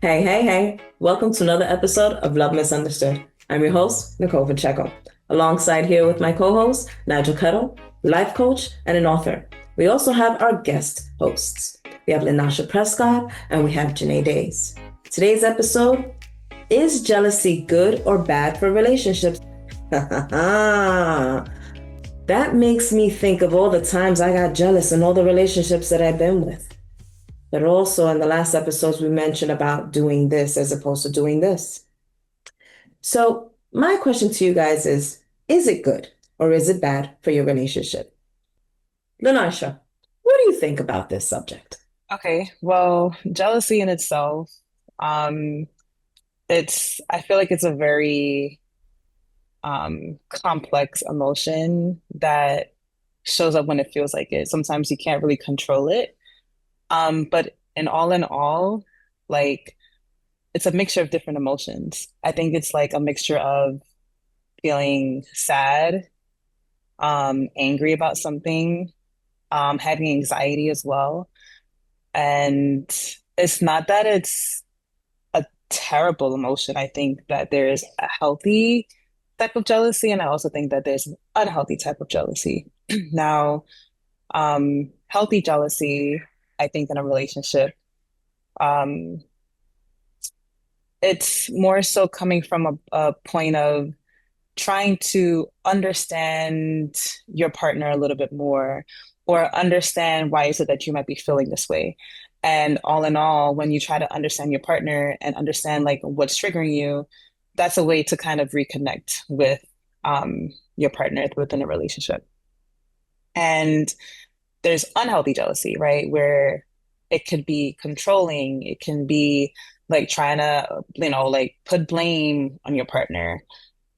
Hey, hey, hey. Welcome to another episode of Love Misunderstood. I'm your host, Nicole Pacheco. Alongside here with my co-host, Nigel Kettle, life coach and an author. We also have our guest hosts. We have Lenasha Prescott and we have Janae Days. Today's episode, is jealousy good or bad for relationships? That makes me think of all the times I got jealous in all the relationships that I've been with. But also in the last episodes, we mentioned about doing this as opposed to doing this. So my question to you guys is it good or is it bad for your relationship? Lanasha, what do you think about this subject? Okay, well, jealousy in itself, um, I feel like it's a very complex emotion that shows up when it feels like it. Sometimes you can't really control it. But in all, like it's a mixture of different emotions. I think it's like a mixture of feeling sad, angry about something, having anxiety as well. And it's not that it's a terrible emotion. I think that there is a healthy type of jealousy, and I also think that there's an unhealthy type of jealousy. Now, healthy jealousy, I think in a relationship, um, it's more so coming from a point of trying to understand your partner a little bit more or understand why is it that you might be feeling this way. And all in all, when you try to understand your partner and understand like what's triggering you, that's a way to kind of reconnect with your partner within a relationship. And there's unhealthy jealousy, right? Where it could be controlling, it can be like trying to, like put blame on your partner,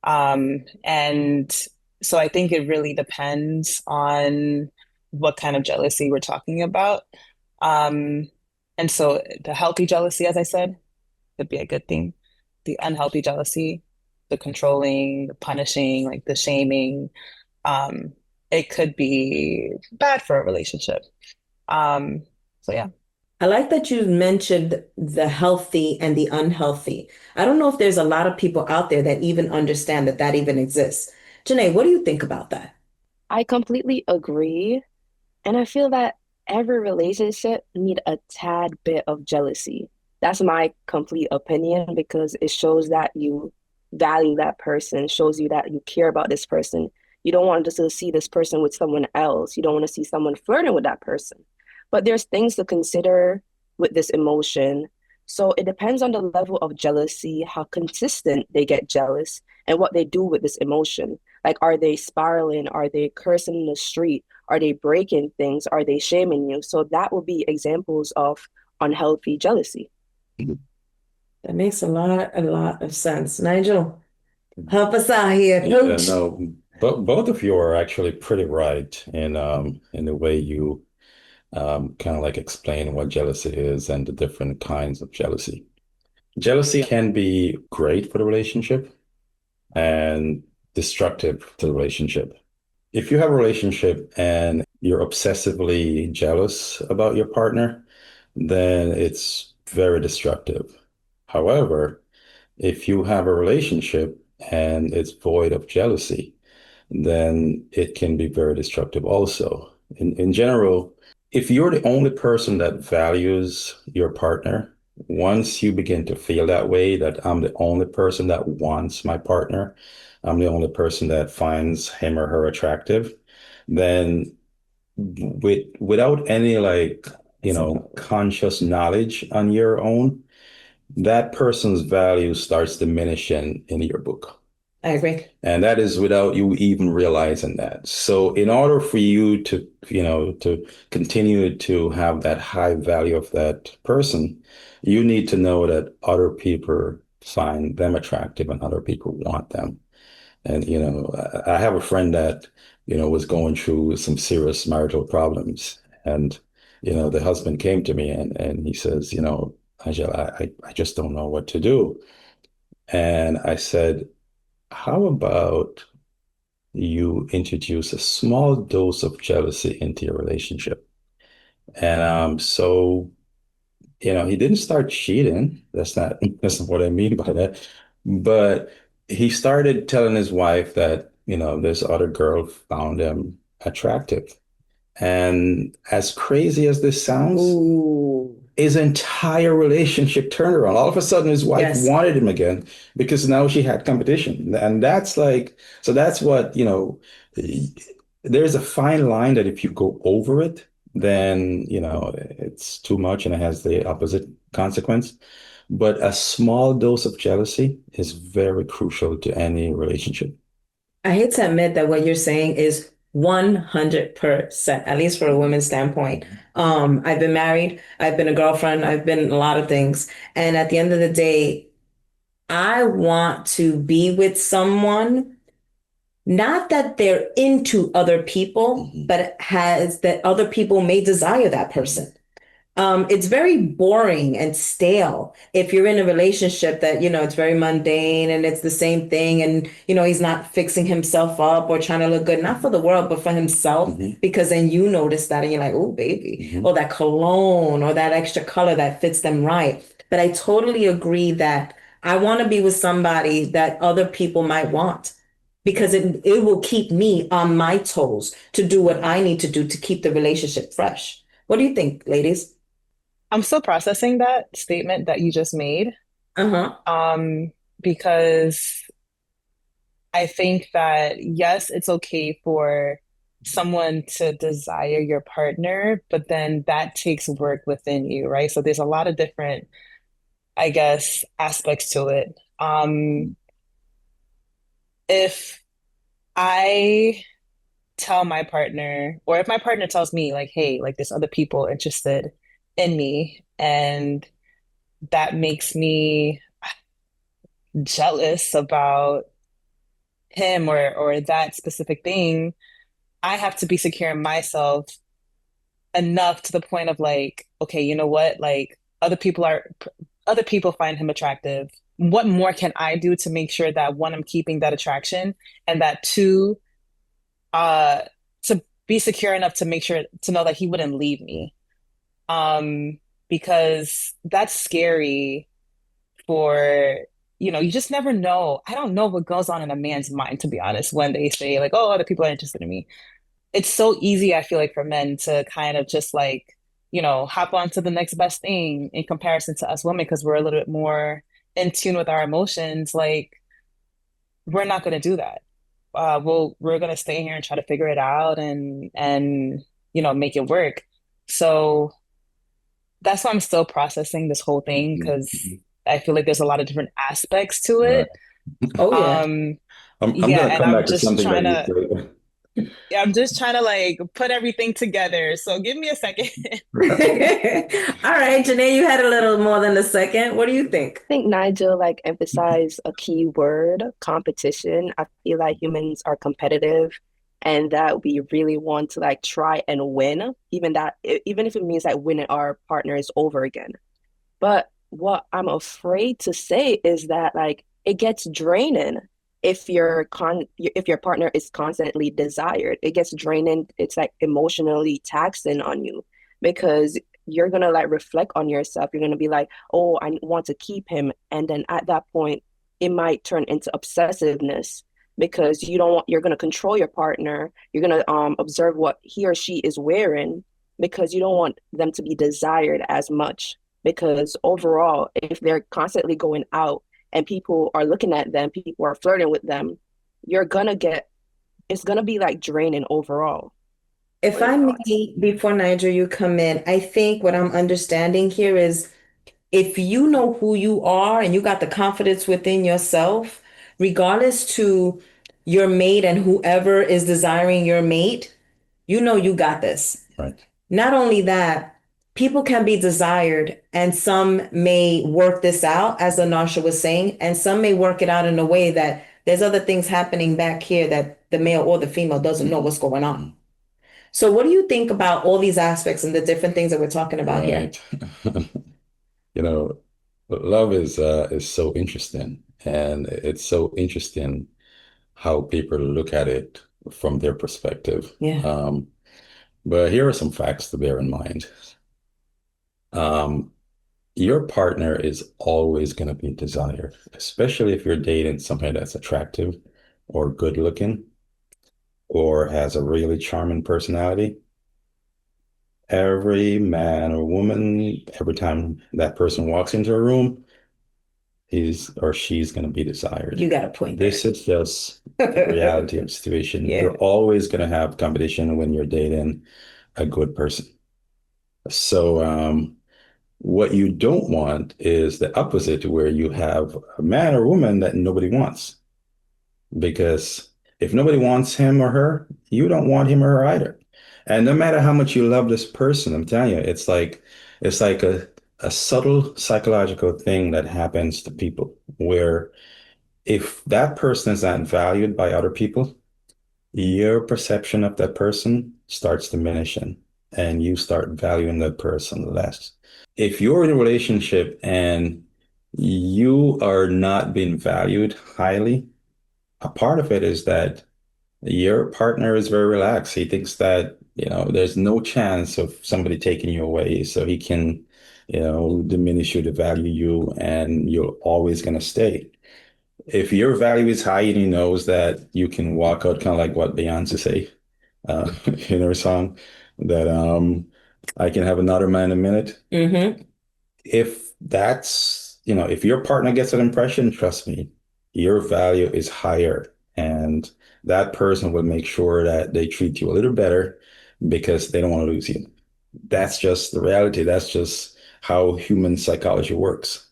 and so I think it really depends on what kind of jealousy we're talking about. Um, and so the healthy jealousy, as I said, could be a good thing. The unhealthy jealousy, the controlling, the punishing, like the shaming, um, it could be bad for a relationship. Um, so yeah. I like that you mentioned the healthy and the unhealthy. I don't know if there's a lot of people out there that even understand that that even exists. Janae, what do you think about that? I completely agree. And I feel that every relationship need a tad bit of jealousy. That's my complete opinion because it shows that you value that person, shows you that you care about this person. You don't want to see this person with someone else. You don't want to see someone flirting with that person. But there's things to consider with this emotion. So it depends on the level of jealousy, how consistent they get jealous, and what they do with this emotion. Like, are they spiraling? Are they cursing in the street? Are they breaking things? Are they shaming you? So that will be examples of unhealthy jealousy. That makes a lot of sense. Nigel, help us out here, Yeah, coach. no, but both of you are actually pretty right in the way you kind of like explain what jealousy is and the different kinds of jealousy. Jealousy can be great for the relationship and destructive to the relationship. If you have a relationship and you're obsessively jealous about your partner, then it's very destructive. However, if you have a relationship and it's void of jealousy, then it can be very destructive also. In general, if you're the only person that values your partner, once you begin to feel that way, that I'm the only person that wants my partner, I'm the only person that finds him or her attractive, then without any like, conscious knowledge on your own, that person's value starts diminishing in your book. I agree. And that is without you even realizing that. So in order for you to, to continue to have that high value of that person, you need to know that other people find them attractive and other people want them. And, I have a friend that, was going through some serious marital problems. And, the husband came to me and he says, Angela, I just don't know what to do. And I said, how about you introduce a small dose of jealousy into your relationship? And so he didn't start cheating. That's not what I mean by that. But he started telling his wife that, this other girl found him attractive. And as crazy as this sounds, Ooh, his entire relationship turned around. All of a sudden, his wife yes. wanted him again because now she had competition. And that's like, so that's what, there's a fine line that if you go over it, then, it's too much and it has the opposite consequence. But a small dose of jealousy is very crucial to any relationship. I hate to admit that what you're saying is 100%, at least for a woman's standpoint. I've been married, I've been a girlfriend, I've been a lot of things. And at the end of the day, I want to be with someone, not that they're into other people, Mhm. but has that other people may desire that person. It's very boring and stale if you're in a relationship that, it's very mundane and it's the same thing. And, he's not fixing himself up or trying to look good, not for the world, but for himself, Mhm. because then you notice that and you're like, oh, baby, Mhm. or that cologne or that extra color that fits them right. But I totally agree that I want to be with somebody that other people might want because it will keep me on my toes to do what I need to do to keep the relationship fresh. What do you think, ladies? I'm still processing that statement that you just made, Uh-huh. um, because I think that yes, it's okay for someone to desire your partner, but then that takes work within you, right? So there's a lot of different, I guess, aspects to it. If I tell my partner, or if my partner tells me, like, hey, like there's other people interested in me, and that makes me jealous about him or that specific thing, I have to be secure in myself enough to the point of like, okay, you know what? Like other people find him attractive. What more can I do to make sure that one, I'm keeping that attraction, and that two, uh, to be secure enough to make sure to know that he wouldn't leave me. Um, because that's scary for, you just never know. I don't know what goes on in a man's mind, to be honest, when they say like, oh, other people are interested in me. It's so easy, I feel like, for men to kind of just like, hop on to the next best thing in comparison to us women because we're a little bit more in tune with our emotions. Like, we're not going to do that. We're going to stay here and try to figure it out and make it work. So that's why I'm still processing this whole thing because Mhm. I feel like there's a lot of different aspects to Right. it. Oh yeah. Um, I'm yeah, gonna and come back to something that you said. I'm just trying to like put everything together. So give me a second. All right, Janae, you had a little more than a second. What do you think? I think Nigel like emphasized a key word, competition. I feel like humans are competitive and that we really want to like try and win, even if it means like winning our partners over again. But what I'm afraid to say is that like it gets draining if your partner is constantly desired. It gets draining. It's like emotionally taxing on you because you're gonna like reflect on yourself. You're gonna be like, oh, I want to keep him. And then at that point, it might turn into obsessiveness because you don't want you're gonna control your partner. You're gonna observe what he or she is wearing because you don't want them to be desired as much because overall, if they're constantly going out and people are looking at them, people are flirting with them, you're gonna get it's gonna be like draining overall. If What are your I thoughts? may, before Nigel, you come in, I think what I'm understanding here is if you know who you are and you got the confidence within yourself, regardless to your mate and whoever is desiring your mate, you know you got this. Right. Not only that, people can be desired, and some may work this out, as Anasha was saying, and some may work it out in a way that there's other things happening back here that the male or the female doesn't know what's going on. Mhm. So, what do you think about all these aspects and the different things that we're talking about here? Right. You know, love is so interesting, and it's so interesting how people look at it from their perspective. Yeah. But here are some facts to bear in mind. Um, Your partner is always going to be desired, especially if you're dating somebody that's attractive or good looking or has a really charming personality. Every man or woman, every time that person walks into a room, he's or she's going to be desired. You got a point This is just the there. reality of the situation. Yeah. You're always going to have competition when you're dating a good person. So, what you don't want is the opposite, where you have a man or woman that nobody wants. Because if nobody wants him or her, you don't want him or her either. And no matter how much you love this person, I'm telling you, it's like a subtle psychological thing that happens to people where if that person is not valued by other people, your perception of that person starts diminishing and you start valuing that person less. If you're in a relationship and you are not being valued highly, a part of it is that your partner is very relaxed. He thinks that, there's no chance of somebody taking you away. So he can, diminish you to value you and you're always going to stay. If your value is high and he knows that you can walk out kind of like what Beyonce say in her song, that I can have another man in a minute. Mm-hmm. If your partner gets that impression, trust me, your value is higher. And that person will make sure that they treat you a little better because they don't want to lose you. That's just the reality. That's just how human psychology works.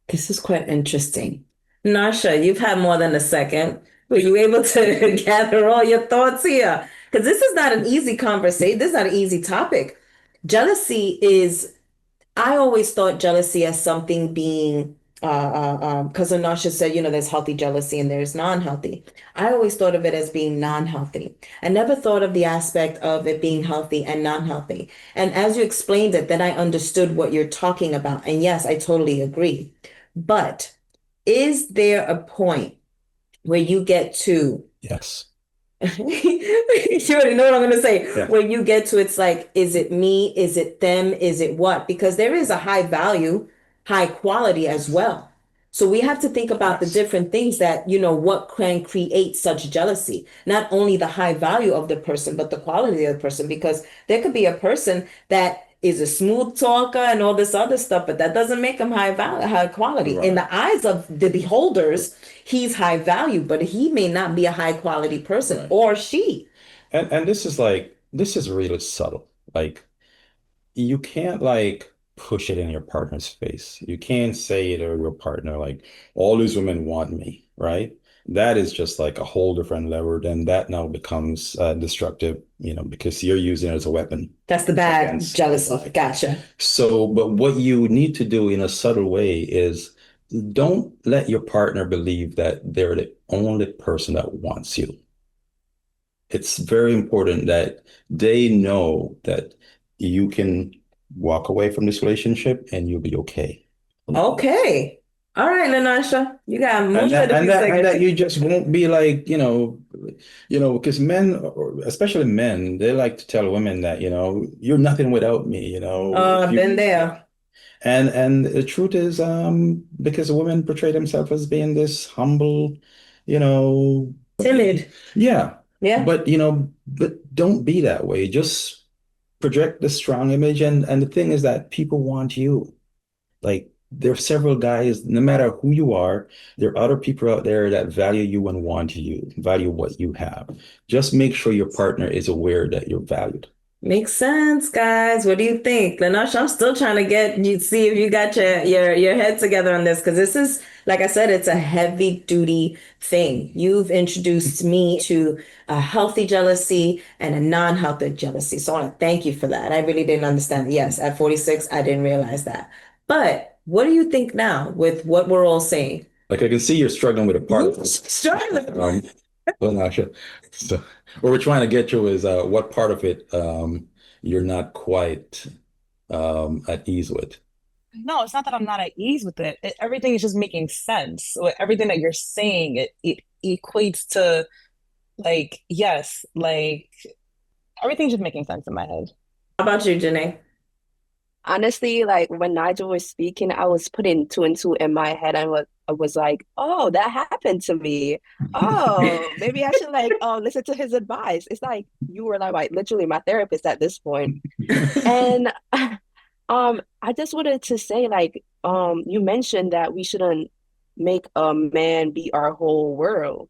This is quite interesting. Nasha, you've had more than a second. Were you able to gather all your thoughts here? Because this is not an easy conversation. This is not an easy topic. Jealousy is I always thought jealousy as something being, because Anasha said, there's healthy jealousy and there's non-healthy. I always thought of it as being non-healthy. I never thought of the aspect of it being healthy and non-healthy. And as you explained it, then I understood what you're talking about. And yes, I totally agree. But is there a point where you get to Yes. you already know what I'm going to say. Yeah. When you get to it's like, is it me? Is it them? Is it what? Because there is a high value, high quality as well. So we have to think about the Yes. different things that, what can create such jealousy. Not only the high value of the person, but the quality of the person. Because there could be a person that is a smooth talker and all this other stuff, but that doesn't make him high value, high quality. In Right. the eyes of the beholders, he's high value, but he may not be a high quality person Right. or she. And this is really subtle. Like you can't like push it in your partner's face. You can't say to your partner like all these women want me, right? That is just like a whole different level. Then that now becomes destructive, because you're using it as a weapon That's the bad against jealousy. Gotcha. so, but what you need to do in a subtle way is don't let your partner believe that they're the only person that wants you. It's very important that they know that you can walk away from this relationship and you'll be okay. Okay. All right, Lanasha, you got more And than that a and few that and that seconds. you just won't be like, because men, or especially men, they like to tell women that, you're nothing without me, if you Been there. and the truth is, because women portray themselves as being this humble, you know, Timid. yeah, Yeah. but don't be that way. Just project the strong image, and the thing is that people want you. Like there are several guys, no matter who you are, there are other people out there that value you and want you, value what you have. Just make sure your partner is aware that you're valued. Makes sense, guys. What do you think? Lanash, I'm still trying to get you see if you got your head together on this because this is, like I said, it's a heavy duty thing. You've introduced me to a healthy jealousy and a non-healthy jealousy. So I want to thank you for that. I really didn't understand. Yes, at 46, I didn't realize that. But what do you think now with what we're all saying? Like I can see you're struggling with a part of You this. struggling. Well, not sure. So what we're trying to get to is what part of it you're not quite at ease with. No, it's not that I'm not at ease with it. Everything is just making sense. So everything that you're saying, it equates to like, yes, like everything's just making sense in my head. How about you, Janae? Honestly, like when Nigel was speaking, I was putting two and two in my head. I was like, oh, that happened to me. Oh, maybe I should like listen to his advice. It's like you were like literally my therapist at this point. And I just wanted to say like you mentioned that we shouldn't make a man be our whole world.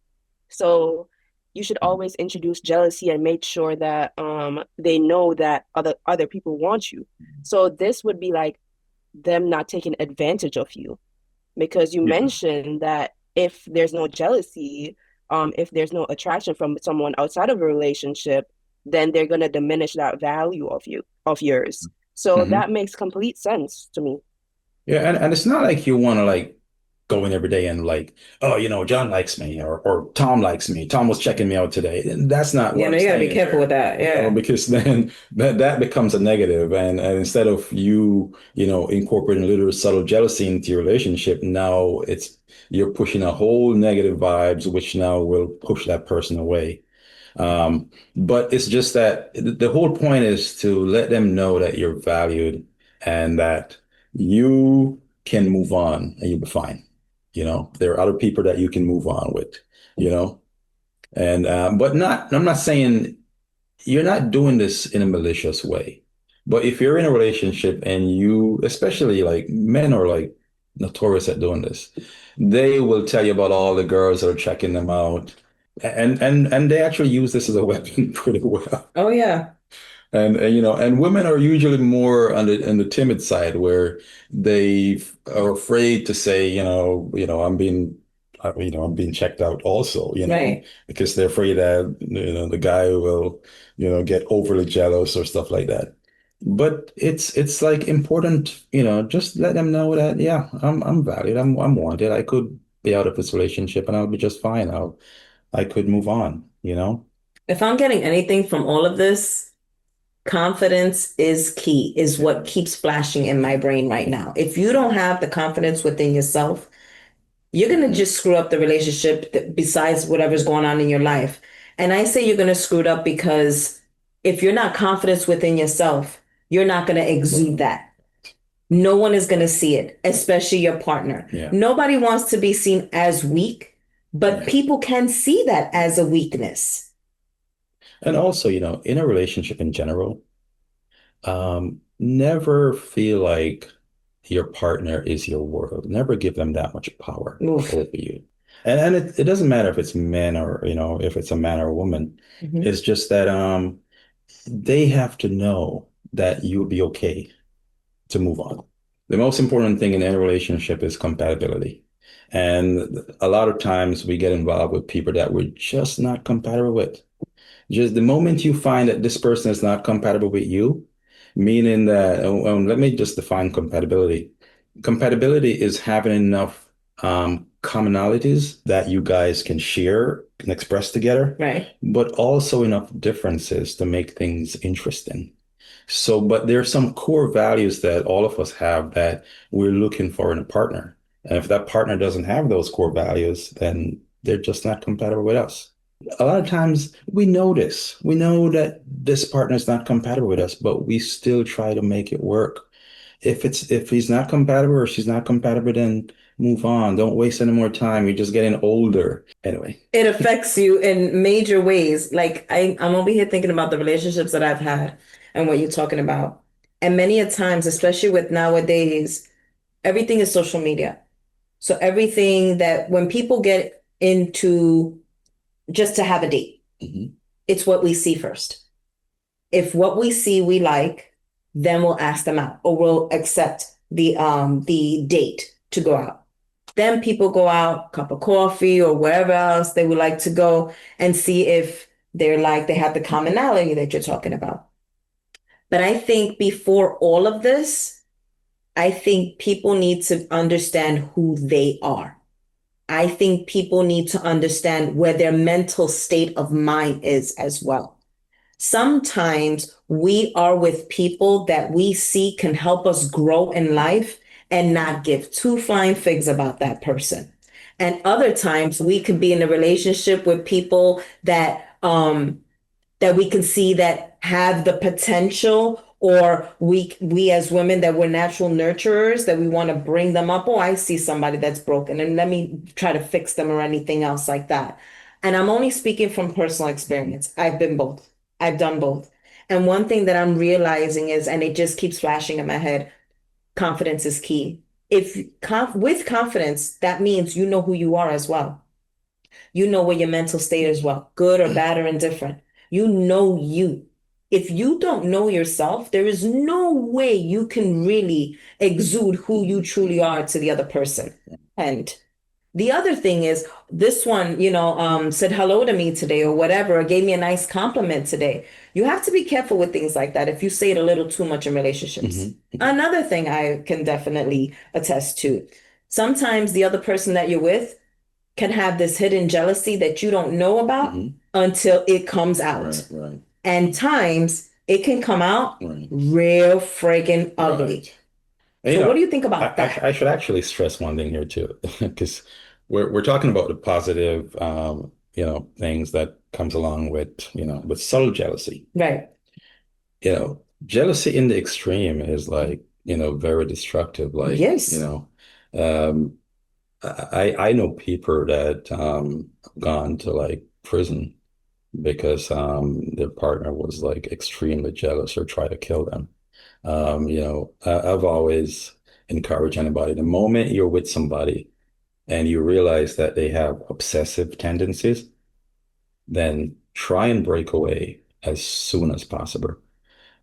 So you should always introduce jealousy and make sure that they know that other people want you. So this would be like them not taking advantage of you because you Yeah. mentioned that if there's no jealousy, if there's no attraction from someone outside of a relationship, then they're gonna diminish that value of yours. So Hmm. that makes complete sense to me. Yeah, and it's not like you want to like go in every day and like, oh, John likes me or Tom likes me. Tom was checking me out today. And that's not what You know, I'm you gotta be saying careful with there. that. Yeah. Because then that becomes a negative. And instead of incorporating a little subtle jealousy into your relationship, now you're pushing a whole negative vibes, which now will push that person away. But it's just that the whole point is to let them know that you're valued and that you can move on and you'll be fine. There are other people that you can move on with, you know, and but I'm not saying you're not doing this in a malicious way. But if you're in a relationship and especially like men are like notorious at doing this, they will tell you about all the girls that are checking them out. And they actually use this as a weapon pretty well. Oh yeah. And women are usually more on the timid side where they are afraid to say, I'm being checked out also, Right. because they're afraid that, the guy will, get overly jealous or stuff like that. But it's like important, just let them know that, yeah, I'm valued. I'm wanted. I could be out of this relationship and I'll be just fine. I could move on. If I'm getting anything from all of this, confidence is key, is Yeah. what keeps flashing in my brain right now. If you don't have the confidence within yourself, you're going to just screw up the relationship besides whatever's going on in your life. And I say you're going to screw it up because if you're not confident within yourself, you're not going to exude that. No one is going to see it, especially your partner. Yeah. Nobody wants to be seen as weak, but Yeah. people can see that as a weakness. And also, in a relationship in general, never feel like your partner is your world. Never give them that much power Oof. over you. And it doesn't matter if it's men or, if it's a man or a woman. Mhm. It's just that they have to know that you'll be okay to move on. The most important thing in any relationship is compatibility. And a lot of times we get involved with people that we're just not compatible with. Just the moment you find that this person is not compatible with you, meaning that, let me just define compatibility. Compatibility is having enough commonalities that you guys can share and express together, Right. but also enough differences to make things interesting. So, but there are some core values that all of us have that we're looking for in a partner. And if that partner doesn't have those core values, then they're just not compatible with us. A lot of times we know this. We know that this partner is not compatible with us, but we still try to make it work. If he's not compatible or she's not compatible, then move on. Don't waste any more time. You're just getting older. Anyway. It affects you in major ways. Like I'm over here thinking about the relationships that I've had and what you're talking about. And many a times, especially with nowadays, everything is social media. So everything that when people get into just to have a date, Mhm. it's what we see first. If what we see we like, then we'll ask them out or we'll accept the date to go out. Then people go out, cup of coffee or wherever else they would like to go and see if they have the commonality that you're talking about. But I think before all of this, I think people need to understand who they are. I think people need to understand where their mental state of mind is as well. Sometimes we are with people that we see can help us grow in life and not give two flying figs about that person. And other times we could be in a relationship with people that we can see that have the potential Or we as women that we're natural nurturers, that we want to bring them up. Oh, I see somebody that's broken and let me try to fix them or anything else like that. And I'm only speaking from personal experience. I've been both. I've done both. And one thing that I'm realizing is, and it just keeps flashing in my head, confidence is key. If with confidence, that means you know who you are as well. You know where your mental state is well, good or bad or indifferent. You know you. If you don't know yourself, there is no way you can really exude who you truly are to the other person. And the other thing is, this one, said hello to me today or whatever, or gave me a nice compliment today. You have to be careful with things like that if you say it a little too much in relationships. Another thing I can definitely attest to, sometimes the other person that you're with can have this hidden jealousy that you don't know about until it comes out. Right. And times it can come out Right. real friggin' ugly. Right. And, So what do you think about that? I should actually stress one thing here too, because we're talking about the positive, things that comes along with, with subtle jealousy. Right. Jealousy in the extreme is like, very destructive. Like, Yes. I know people that gone to like prison because their partner was like extremely jealous or tried to kill them. I've always encouraged anybody, the moment you're with somebody and you realize that they have obsessive tendencies, then try and break away as soon as possible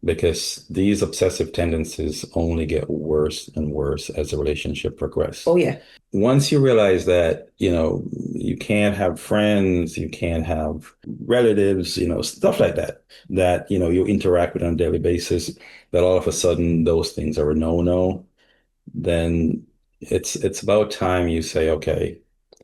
because these obsessive tendencies only get worse and worse as the relationship progresses. Oh, yeah. Once you realize that, you can't have friends, you can't have relatives, stuff like that, you interact with on a daily basis, that all of a sudden those things are a no-no, then it's about time you say, okay,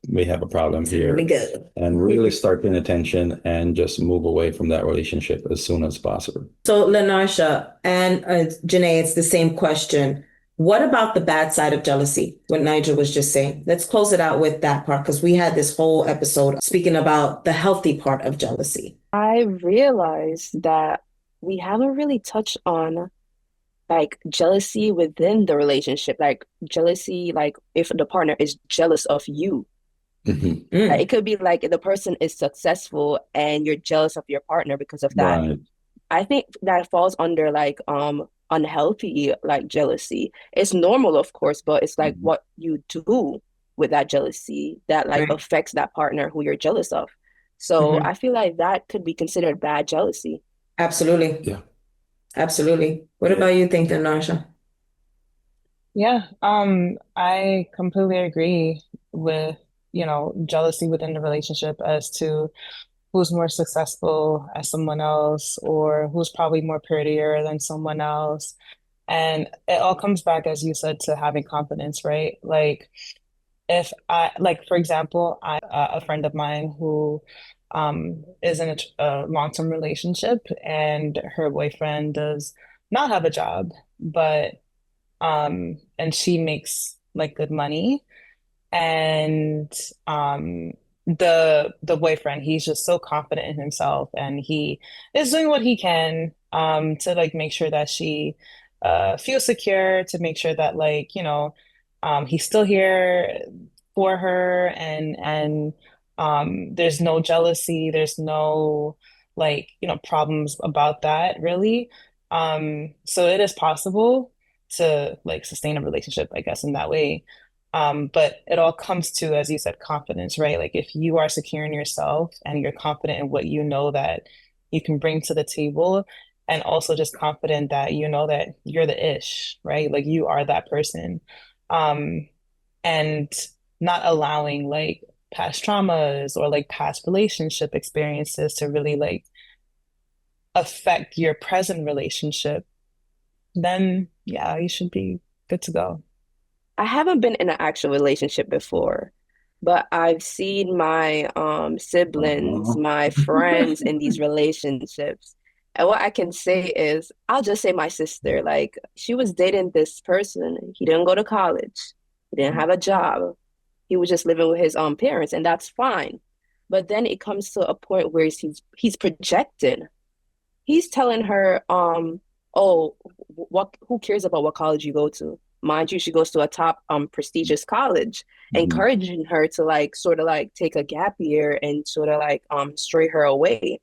we have a problem here. Really good. And really start paying attention and just move away from that relationship as soon as possible. So, Lenarsha and Janae, it's the same question. What about the bad side of jealousy? What Nigel was just saying. Let's close it out with that part because we had this whole episode speaking about the healthy part of jealousy. I realized that we haven't really touched on like jealousy within the relationship, like jealousy, like if the partner is jealous of you. Like, it could be like the person is successful and you're jealous of your partner because of that. Right. I think that falls under like unhealthy like jealousy. It's normal, of course, but it's like what you do with that jealousy that like Right. affects that partner who you're jealous of. So I feel like that could be considered bad jealousy. Absolutely. Yeah. Absolutely. What about you think, Narsha? Yeah, I completely agree with, jealousy within the relationship as to who's more successful as someone else or who's probably more prettier than someone else. And it all comes back, as you said, to having confidence, right? Like if I, like, for example, a friend of mine who is in a long-term relationship and her boyfriend does not have a job, but and she makes like good money and the boyfriend, he's just so confident in himself and he is doing what he can to like make sure that she feels secure, to make sure that like he's still here for her and there's no jealousy, there's no like problems about that really. So it is possible to like sustain a relationship, I guess, in that way. But it all comes to, as you said, confidence, right? Like if you are secure in yourself and you're confident in what you know that you can bring to the table, and also just confident that you know that you're the ish, right? Like you are that person. Um, and not allowing like past traumas or like past relationship experiences to really like affect your present relationship, then yeah, you should be good to go. I haven't been in an actual relationship before, but I've seen my siblings, Uh-huh. my friends in these relationships. And what I can say is, I'll just say my sister, like she was dating this person. He didn't go to college. He didn't have a job. He was just living with his parents, and that's fine. But then it comes to a point where he's projecting. He's telling her, oh, what, who cares about what college you go to? Mind you, she goes to a top prestigious college, Mhm. encouraging her to like sort of like take a gap year and sort of like stray her away.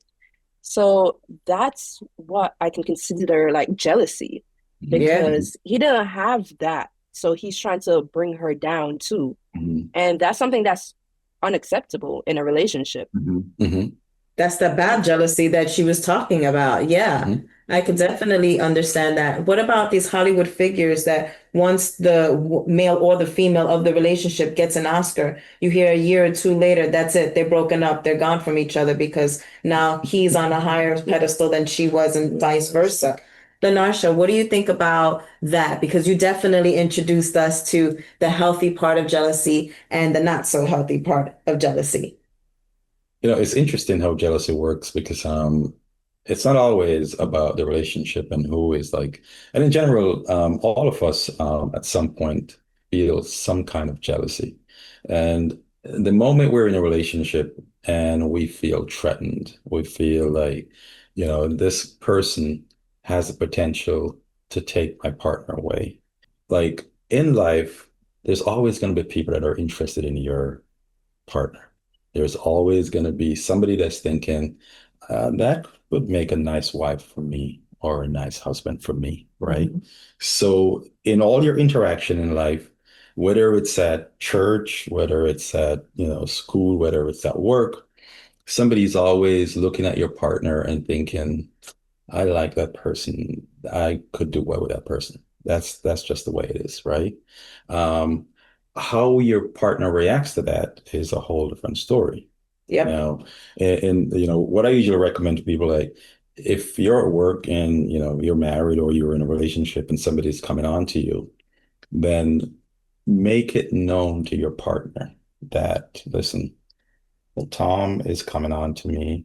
So that's what I can consider like jealousy Mhm. Yeah. Mhm. because he didn't have that. So he's trying to bring her down too. Mhm. And that's something that's unacceptable in a relationship. Mhm. Mhm. That's the bad jealousy that she was talking about. Yeah, Mhm. I could definitely understand that. What about these Hollywood figures that once the male or the female of the relationship gets an Oscar, you hear a year or two later, that's it, they're broken up, they're gone from each other because now he's on a higher pedestal than she was, and vice versa. Lanarsha, what do you think about that? Because you definitely introduced us to the healthy part of jealousy and the not so healthy part of jealousy. It's interesting how jealousy works because it's not always about the relationship and who is like, and in general, all of us at some point feel some kind of jealousy. And the moment we're in a relationship and we feel threatened, we feel like, this person has the potential to take my partner away. Like in life, there's always going to be people that are interested in your partner. There's always going to be somebody that's thinking, that would make a nice wife for me or a nice husband for me, right? Mhm. So, in all your interaction in life, whether it's at church, whether it's at, school, whether it's at work, somebody's always looking at your partner and thinking, I like that person. I could do well with that person. That's just the way it is, right? Um, how your partner reacts to that is a whole different story. Yep. Now, and what I usually recommend to people, like if you're at work and you're married or you're in a relationship and somebody's coming on to you, then make it known to your partner that, listen, well, Tom is coming on to me.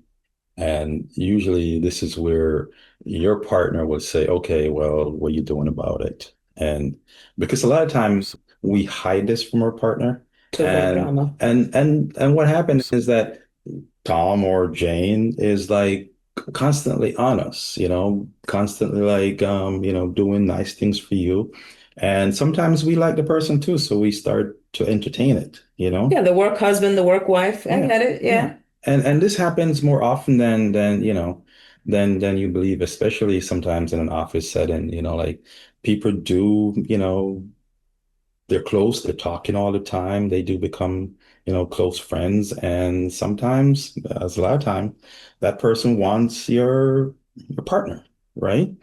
And usually this is where your partner would say, okay, well, what are you doing about it? And because a lot of times we hide this from our partner. To avoid And drama. and what happens is that Tom or Jane is like constantly on us, constantly like doing nice things for you. And sometimes we like the person too, so we start to entertain it, Yeah, the work husband, the work wife. I Yeah, get it. yeah. Yeah. And this happens more often than you believe, especially sometimes in an office setting, like people do, they're close, they're talking all the time, they do become, close friends. And sometimes, as a lot of time, that person wants your partner, right?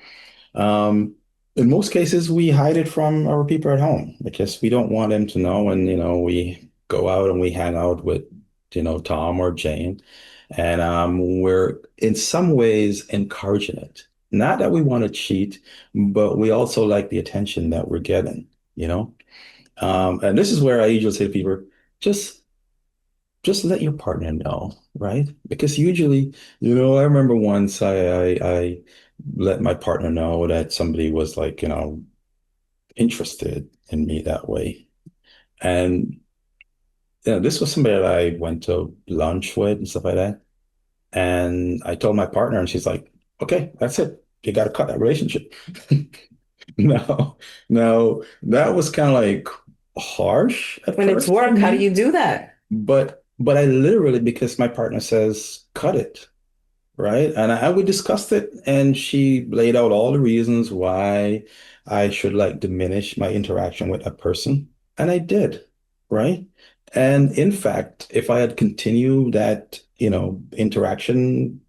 Um, in most cases, we hide it from our people at home because we don't want them to know. And, we go out and we hang out with, Tom or Jane. And we're in some ways encouraging it. Not that we want to cheat, but we also like the attention that we're getting, you know? And this is where I usually say to people, just just let your partner know, right? Because usually, I remember once I let my partner know that somebody was like, interested in me that way. And this was somebody that I went to lunch with and stuff like that. And I told my partner, and she's like, okay, that's it. You got to cut that relationship. No, no, that was kind of like harsh at When it's first for work, how do me. you do that? But I literally, because my partner says, cut it, right? And we discussed it, and she laid out all the reasons why I should like diminish my interaction with a person. And I did, right? And in fact, if I had continued that, interaction,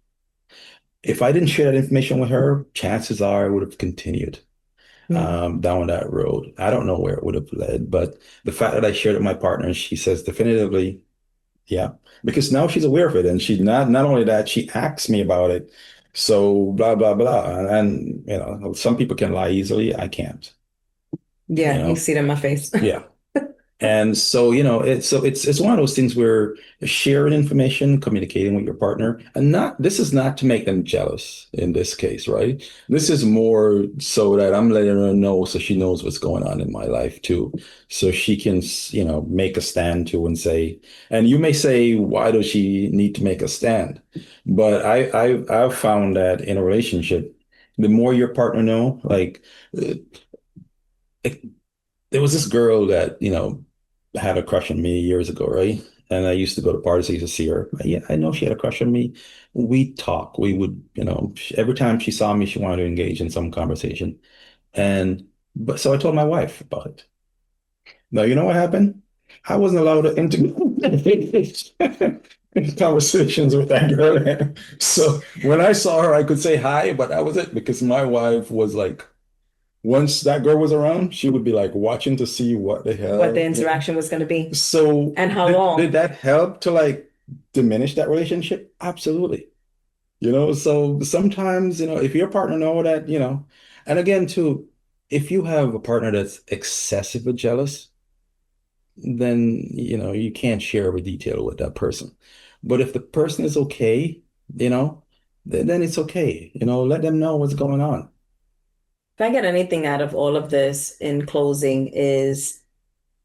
if I didn't share that information with her, chances are I would have continued Hmm. down that road. I don't know where it would have led, but the fact that I shared it with my partner, and she says definitively, yeah, because now she's aware of it, and she not only that, she asks me about it. So blah blah blah, and some people can lie easily. I can't. You Yeah, you know, see it in my face. yeah. And so, it's one of those things where sharing information, communicating with your partner, and not this is not to make them jealous in this case, right? This is more so that I'm letting her know so she knows what's going on in my life too. So she can, make a stand too and say, and you may say, why does she need to make a stand? But I've found that in a relationship, The more your partner know, like uh, it- there was this girl that, had a crush on me years ago, right? And I used to go to parties, I used to see her. Yeah, I know she had a crush on me. We talk. We would, every time she saw me, she wanted to engage in some conversation. And but so I told my wife about it. Now, you know what happened? I wasn't allowed to enter conversations with that girl. So when I saw her, I could say hi, but that was it because my wife was like, once that girl was around, she would be like watching to see what the What the hell. interaction was going to be So and how did long. that help to like diminish that relationship? Absolutely. So sometimes, if your partner know that, and again too, if you have a partner that's excessively jealous, then you can't share every detail with that person. But if the person is okay, then it's okay. Let them know what's going on. If I get anything out of all of this in closing is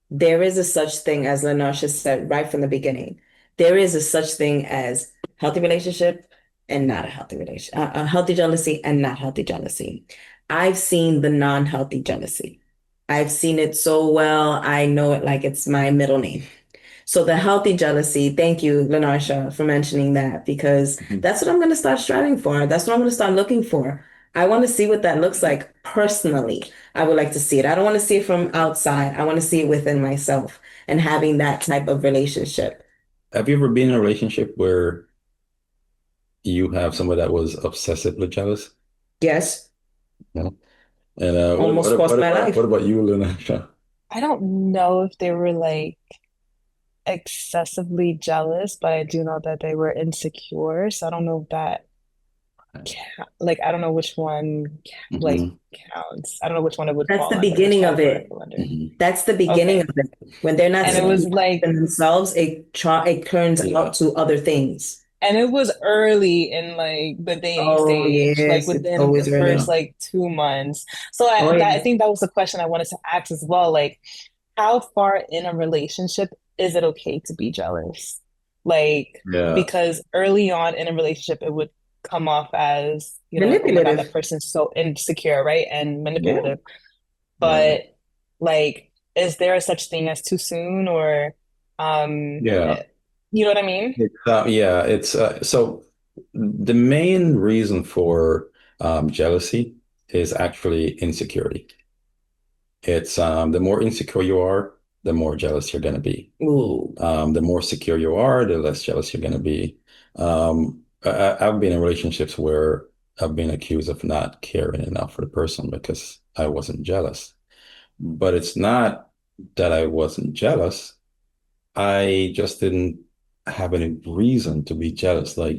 there is a such thing as Lanasha said right from the beginning. There is a such thing as healthy relationship and not a healthy relation, healthy jealousy and not healthy jealousy. I've seen the non-healthy jealousy. I've seen it so well. I know it like it's my middle name. So the healthy jealousy, thank you, Lenarsha, for mentioning that because Mhm. that's what I'm going to start striving for. That's what I'm going to start looking for. I want to see what that looks like personally. I would like to see it. I don't want to see it from outside. I want to see it within myself and having that type of relationship. Have you ever been in a relationship where you have somebody that was obsessively jealous? Yes, No. And almost cost my what life. about you, Luna? I don't know if they were like excessively jealous, but I do know that they were insecure. So I don't know if that like I don't know which one like Hmm. counts. I don't know which one it would That's the fall under, which beginning of category it it. fall under. Hmm. That's the beginning Okay. of it. When they're not And it Yeah. was secure like in themselves, it turns Yeah. out to other things. and it was early in like the dating Oh, stage, like yes, it's within the always first Yeah. early. like 2 months. So Oh, I yes. think that was the question I wanted to ask as well. Like, how far in a relationship is it okay to be jealous? Like, Yeah. because early on in a relationship, it would come off as, like, oh my God, that Manipulative. person's so insecure, right? And Yeah. manipulative. Yeah. But like, is there a such thing as too soon or Yeah. you know what I mean? Yeah. It's so the main reason for jealousy is actually insecurity. It's the more insecure you are, the more jealous you're going to be. Ooh. The more secure you are, the less jealous you're going to be. I've been in relationships where I've been accused of not caring enough for the person because I wasn't jealous. But it's not that I wasn't jealous. I just didn't have any reason to be jealous. Like,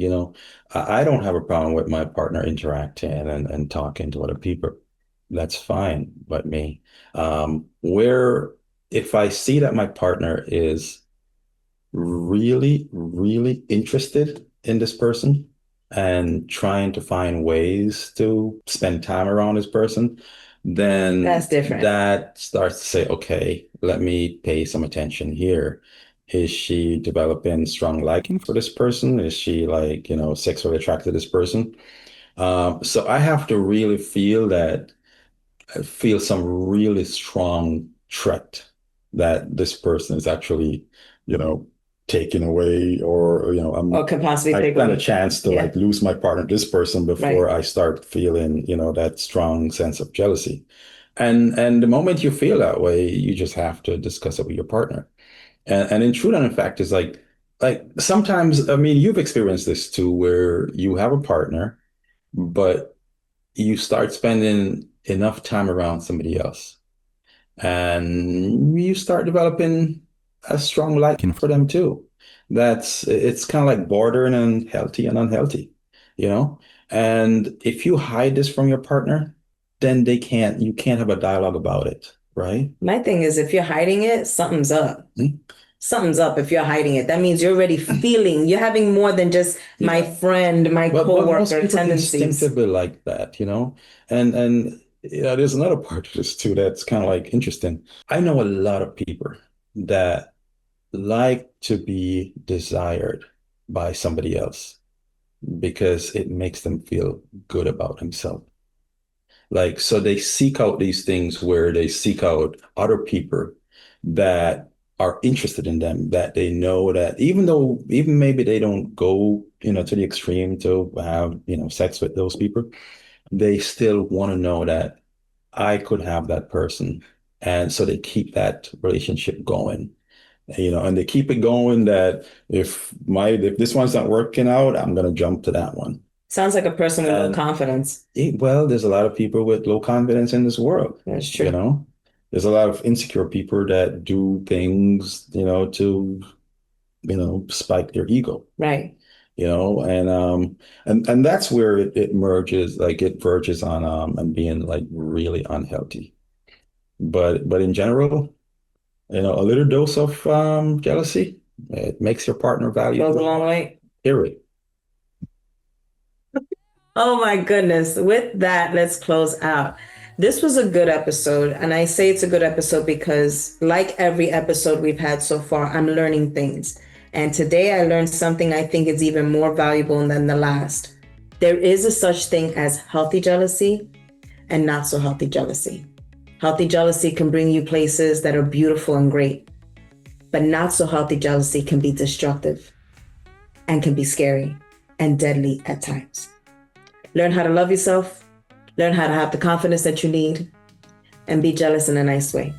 I don't have a problem with my partner interacting and talking to other people. That's fine, but me. Where if I see that my partner is really, really interested in this person and trying to find ways to spend time around this person, then That's different. that starts to say, okay, let me pay some attention here. Is she developing strong liking for this person? Is she like, sexually attracted to this person? So I have to really feel some really strong threat that this person is actually, you know, taken away or, Or could possibly I take stand a away. chance to Yeah, like lose my partner, to this person before right. I start feeling, that strong sense of jealousy. And the moment you feel that way, you just have to discuss it with your partner. And in truth and in fact, is like sometimes, I mean, you've experienced this too, where you have a partner, but you start spending enough time around somebody else and you start developing a strong liking for them too. It's kind of like bordering on healthy and unhealthy, you know? And if you hide this from your partner, then you can't have a dialogue about it, right? My thing is, if you're hiding it, something's up. Hmm? Something's up if you're hiding it. That means you're already feeling, you're having more than just my Yeah. friend, my But most coworker people tendencies. instinctively like that, And there's another part to this too that's kind of like interesting. I know a lot of people that like to be desired by somebody else because it makes them feel good about themselves. Like, so they seek out these things where they seek out other people that are interested in them, that they know that even maybe they don't go, to the extreme to have, sex with those people, they still want to know that I could have that person. And so they keep that relationship going, and they keep it going that if this one's not working out, I'm gonna jump to that one. Sounds like a person with low And confidence. well, there's a lot of people with low confidence in this world, That's you true. know. There's a lot of insecure people that do things, to, spike their ego, Right. and that's where it merges, like it verges on and being like really unhealthy. But in general, a little dose of jealousy, it makes your partner Goes a valuable. long way. Period. Oh my goodness. With that, let's close out. This was a good episode. And I say it's a good episode because, like every episode we've had so far, I'm learning things. And today I learned something I think is even more valuable than the last. There is a such thing as healthy jealousy and not so healthy jealousy. Healthy jealousy can bring you places that are beautiful and great, but not so healthy jealousy can be destructive and can be scary and deadly at times. Learn how to love yourself, learn how to have the confidence that you need, and be jealous in a nice way.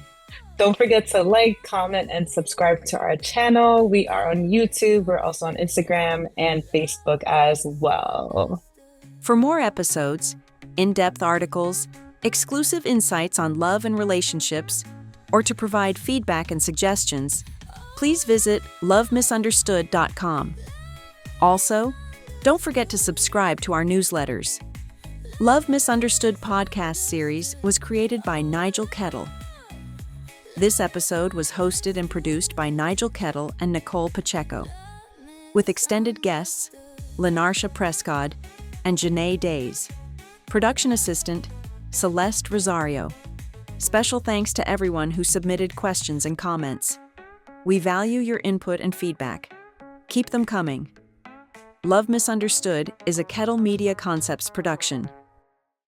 Don't forget to like, comment, and subscribe to our channel. We are on YouTube. We're also on Instagram and Facebook as well. For more episodes, in-depth articles, exclusive insights on love and relationships, or to provide feedback and suggestions, please visit lovemisunderstood.com. Also, don't forget to subscribe to our newsletters. Love Misunderstood podcast series was created by Nigel Kettle. This episode was hosted and produced by Nigel Kettle and Nicole Pacheco, with extended guests Lenarsha Prescott and Janae Days. Production assistant Celeste Rosario. Special thanks to everyone who submitted questions and comments. We value your input and feedback. Keep them coming. Love Misunderstood is a Kettle Media Concepts production.